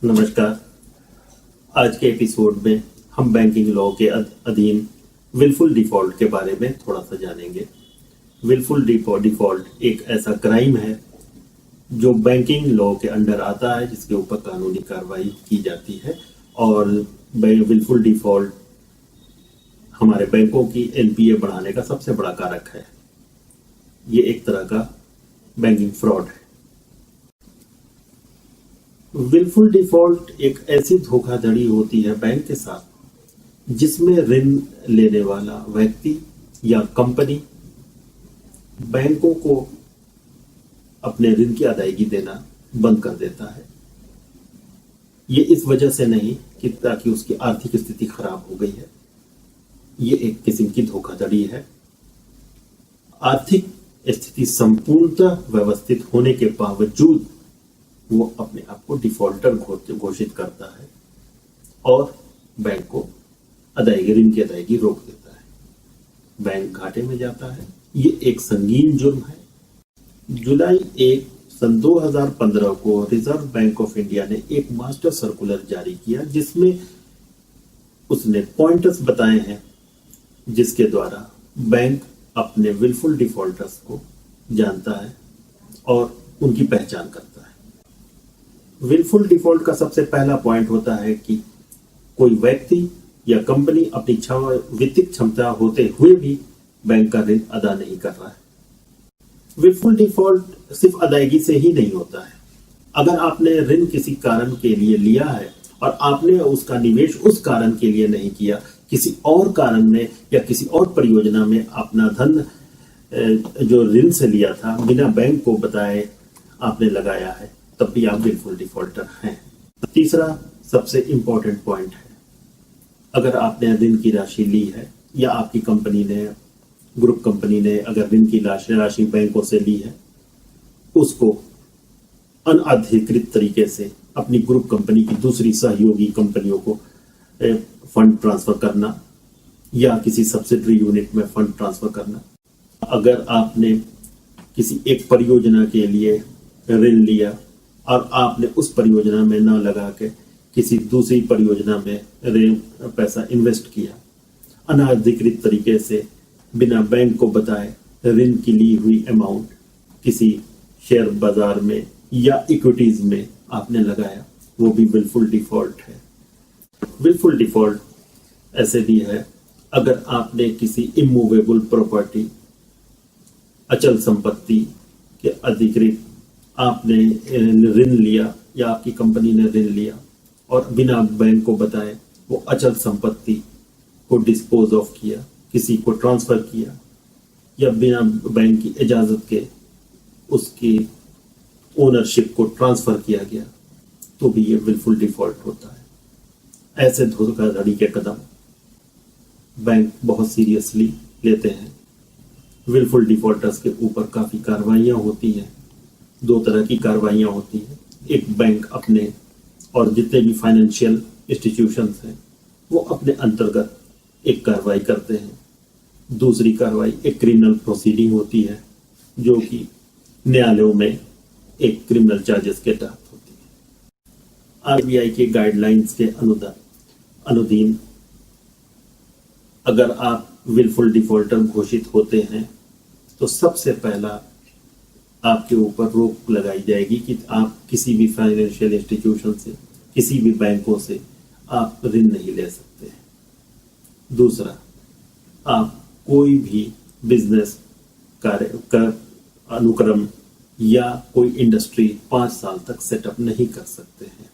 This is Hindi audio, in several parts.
नमस्कार। आज के एपिसोड में हम बैंकिंग लॉ के अधीन विलफुल डिफॉल्ट के बारे में थोड़ा सा जानेंगे। विलफुल डिफॉल्ट एक ऐसा क्राइम है जो बैंकिंग लॉ के अंडर आता है, जिसके ऊपर कानूनी कार्रवाई की जाती है। और विलफुल डिफॉल्ट हमारे बैंकों की एनपीए बढ़ाने का सबसे बड़ा कारक है। ये एक तरह का बैंकिंग फ्रॉड है। विलफुल डिफॉल्ट एक ऐसी धोखाधड़ी होती है बैंक के साथ जिसमें ऋण लेने वाला व्यक्ति या कंपनी बैंकों को अपने ऋण की अदायगी देना बंद कर देता है। ये इस वजह से नहीं कि ताकि उसकी आर्थिक स्थिति खराब हो गई है। ये एक किस्म की धोखाधड़ी है। आर्थिक स्थिति संपूर्णतः व्यवस्थित होने के बावजूद वो अपने आप को डिफॉल्टर घोषित करता है और बैंक को ऋण की अदायगी रोक देता है। बैंक घाटे में जाता है। ये एक संगीन जुर्म है। जुलाई 1 सन 2015 को रिजर्व बैंक ऑफ इंडिया ने एक मास्टर सर्कुलर जारी किया, जिसमें उसने पॉइंटर्स बताए हैं जिसके द्वारा बैंक अपने विलफुल डिफॉल्टर्स को जानता है और उनकी पहचान करता है। विलफुल डिफॉल्ट का सबसे पहला पॉइंट होता है कि कोई व्यक्ति या कंपनी अपनी वित्तीय क्षमता होते हुए भी बैंक का ऋण अदा नहीं कर रहा है। विलफुल डिफॉल्ट सिर्फ अदायगी से ही नहीं होता है। अगर आपने ऋण किसी कारण के लिए लिया है और आपने उसका निवेश उस कारण के लिए नहीं किया, किसी और कारण में या किसी और परियोजना में अपना धन जो ऋण से लिया था बिना बैंक को बताए आपने लगाया है, तब भी आप विलफुल डिफॉल्टर हैं। तीसरा सबसे इंपॉर्टेंट पॉइंट है, अगर आपने ऋण की राशि ली है या आपकी कंपनी ने, ग्रुप कंपनी ने अगर ऋण की राशि बैंकों से ली है, उसको अनअधिकृत तरीके से अपनी ग्रुप कंपनी की दूसरी सहयोगी कंपनियों को फंड ट्रांसफर करना या किसी सब्सिडरी यूनिट में फंड ट्रांसफर करना। अगर आपने किसी एक परियोजना के लिए ऋण लिया और आपने उस परियोजना में न लगा के किसी दूसरी परियोजना में पैसा इन्वेस्ट किया, अनाधिकृत तरीके से बिना बैंक को बताए ऋण की ली हुई अमाउंट किसी शेयर बाजार में या इक्विटीज में आपने लगाया, वो भी विलफुल डिफॉल्ट है। विलफुल डिफॉल्ट ऐसे भी है अगर आपने किसी इमूवेबल प्रॉपर्टी, अचल संपत्ति के अधिकृत आपने ऋण लिया या आपकी कंपनी ने ऋण लिया और बिना बैंक को बताए वो अचल संपत्ति को डिस्पोज ऑफ किया, किसी को ट्रांसफर किया या बिना बैंक की इजाजत के उसकी ओनरशिप को ट्रांसफर किया गया, तो भी ये विलफुल डिफॉल्ट होता है। ऐसे धोखाधड़ी के कदम बैंक बहुत सीरियसली लेते हैं। विलफुल डिफॉल्टर्स के ऊपर काफी कार्रवाइयां होती हैं। दो तरह की कार्रवाइयां होती हैं। एक, बैंक अपने और जितने भी फाइनेंशियल इंस्टीट्यूशंस हैं वो अपने अंतर्गत एक कार्रवाई करते हैं। दूसरी कार्रवाई एक क्रिमिनल प्रोसीडिंग होती है, जो कि न्यायालयों में एक क्रिमिनल चार्जेस के तहत होती है। आरबीआई के गाइडलाइंस के अनुधीन अगर आप विलफुल डिफॉल्टर घोषित होते हैं तो सबसे पहला आपके ऊपर रोक लगाई जाएगी कि आप किसी भी फाइनेंशियल इंस्टीट्यूशन से, किसी भी बैंकों से आप ऋण नहीं ले सकते हैं। दूसरा, आप कोई भी बिजनेस कार्य का अनुक्रम या कोई इंडस्ट्री 5 साल तक सेटअप नहीं कर सकते हैं।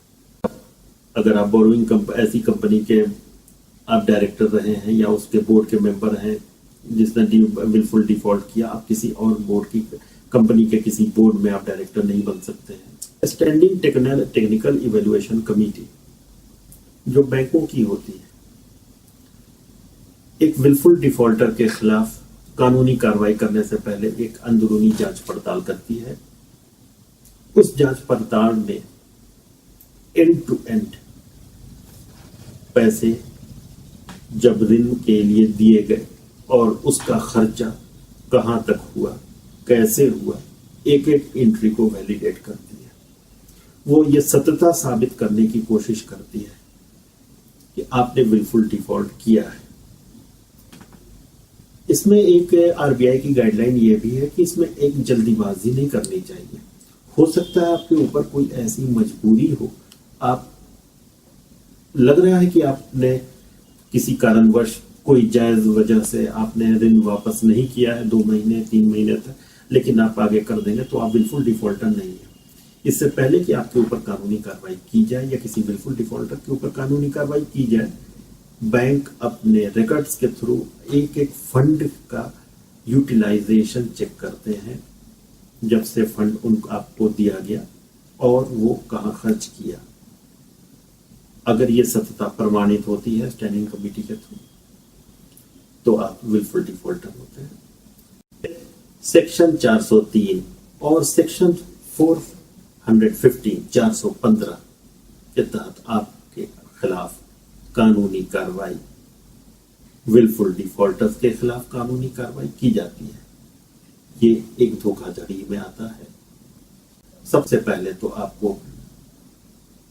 अगर आप बोरोइंग ऐसी कंपनी के आप डायरेक्टर रहे हैं या उसके बोर्ड के मेंबर हैं जिसने विलफुल डिफॉल्ट किया, आप किसी और बोर्ड की कंपनी के किसी बोर्ड में आप डायरेक्टर नहीं बन सकते हैं। स्टैंडिंग टेक्निकल इवैल्यूएशन कमेटी जो बैंकों की होती है, एक विलफुल डिफॉल्टर के खिलाफ कानूनी कार्रवाई करने से पहले एक अंदरूनी जांच पड़ताल करती है। उस जांच पड़ताल में एंड टू एंड पैसे जब ऋण के लिए दिए गए और उसका खर्चा कहां तक हुआ, कैसे हुआ, एक एक एंट्री को वैलिडेट करती है। वो ये सत्यता साबित करने की कोशिश करती है कि आपने विलफुल डिफॉल्ट किया है। इसमें एक आरबीआई की गाइडलाइन ये भी है कि इसमें एक जल्दीबाजी नहीं करनी चाहिए। हो सकता है आपके ऊपर कोई ऐसी मजबूरी हो, आप लग रहा है कि आपने किसी कारणवश कोई जायज वजह से आपने ऋण वापस नहीं किया है 2 महीने 3 महीने तक, लेकिन आप आगे कर देंगे, तो आप विलफुल डिफॉल्टर नहीं है। इससे पहले कि आपके ऊपर कानूनी कार्रवाई की जाए या किसी विलफुल डिफॉल्टर के ऊपर कानूनी कार्रवाई की जाए, बैंक अपने रिकॉर्ड्स के थ्रू एक एक फंड का यूटिलाइजेशन चेक करते हैं, जब से फंड उनको आपको दिया गया और वो कहाँ खर्च किया। अगर ये सत्यता प्रमाणित होती है स्टैंडिंग कमेटी के थ्रू, तो आप विलफुल डिफॉल्टर होते हैं। सेक्शन 403 और सेक्शन 415 के तहत आपके खिलाफ कानूनी कार्रवाई, विलफुल डिफॉल्टर्स के खिलाफ कानूनी कार्रवाई की जाती है। ये एक धोखाधड़ी में आता है। सबसे पहले तो आपको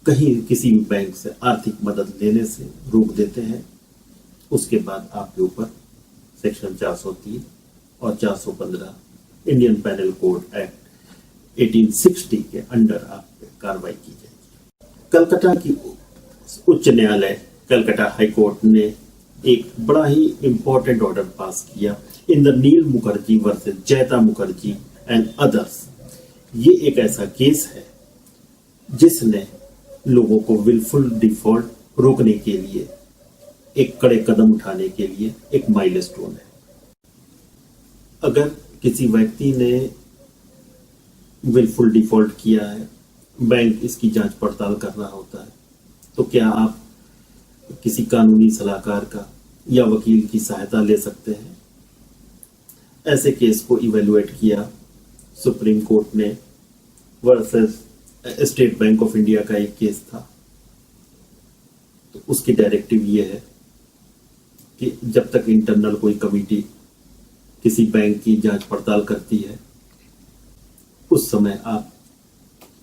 कहीं किसी भी बैंक से आर्थिक मदद लेने से रोक देते हैं। उसके बाद आपके ऊपर सेक्शन 403 और 415 इंडियन पेनल कोड एक्ट 1860 के अंडर आप पे कार्रवाई की जाएगी। कलकत्ता की उच्च न्यायालय, कलकत्ता हाई कोर्ट ने एक बड़ा ही इंपॉर्टेंट ऑर्डर पास किया, Indranil Mukherjee versus Jayata Mukherjee and others. ये एक ऐसा केस है जिसने लोगों को विलफुल डिफॉल्ट रोकने के लिए एक कड़े कदम उठाने के लिए एक माइलस्टोन है। अगर किसी व्यक्ति ने विलफुल डिफॉल्ट किया है, बैंक इसकी जांच पड़ताल कर रहा होता है, तो क्या आप किसी कानूनी सलाहकार का या वकील की सहायता ले सकते हैं। ऐसे केस को इवेलुएट किया सुप्रीम कोर्ट ने versus state bank of India का एक केस था। तो उसकी डायरेक्टिव ये है कि जब तक इंटरनल कोई कमेटी किसी बैंक की जांच पड़ताल करती है, उस समय आप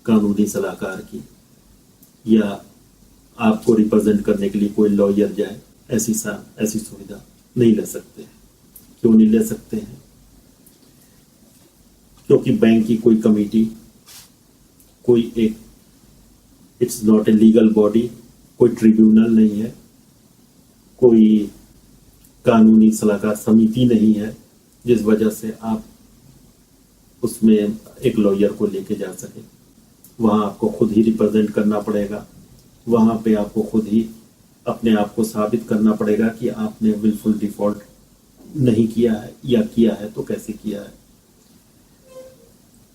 कानूनी सलाहकार की या आपको रिप्रेजेंट करने के लिए कोई लॉयर जाए, ऐसी सुविधा नहीं ले सकते हैं। क्यों नहीं ले सकते हैं? क्योंकि बैंक की कोई कमेटी, कोई एक it's not a legal body, कोई ट्रिब्यूनल नहीं है, कोई कानूनी सलाहकार समिति नहीं है, जिस वजह से आप उसमें एक लॉयर को लेके जा सके। वहां आपको खुद ही रिप्रेजेंट करना पड़ेगा। वहां पे आपको खुद ही अपने आप को साबित करना पड़ेगा कि आपने विलफुल डिफॉल्ट नहीं किया है, या किया है तो कैसे किया है।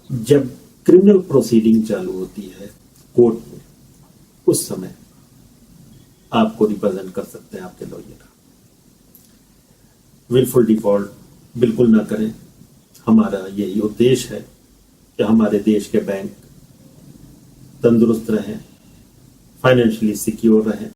जब क्रिमिनल प्रोसीडिंग चालू होती है कोर्ट में, उस समय आपको रिप्रेजेंट कर सकते हैं आपके लॉयर। विलफुल डिफॉल्ट बिल्कुल ना करें। हमारा यही उद्देश्य है कि हमारे देश के बैंक तंदुरुस्त रहें, फाइनेंशियली सिक्योर रहें।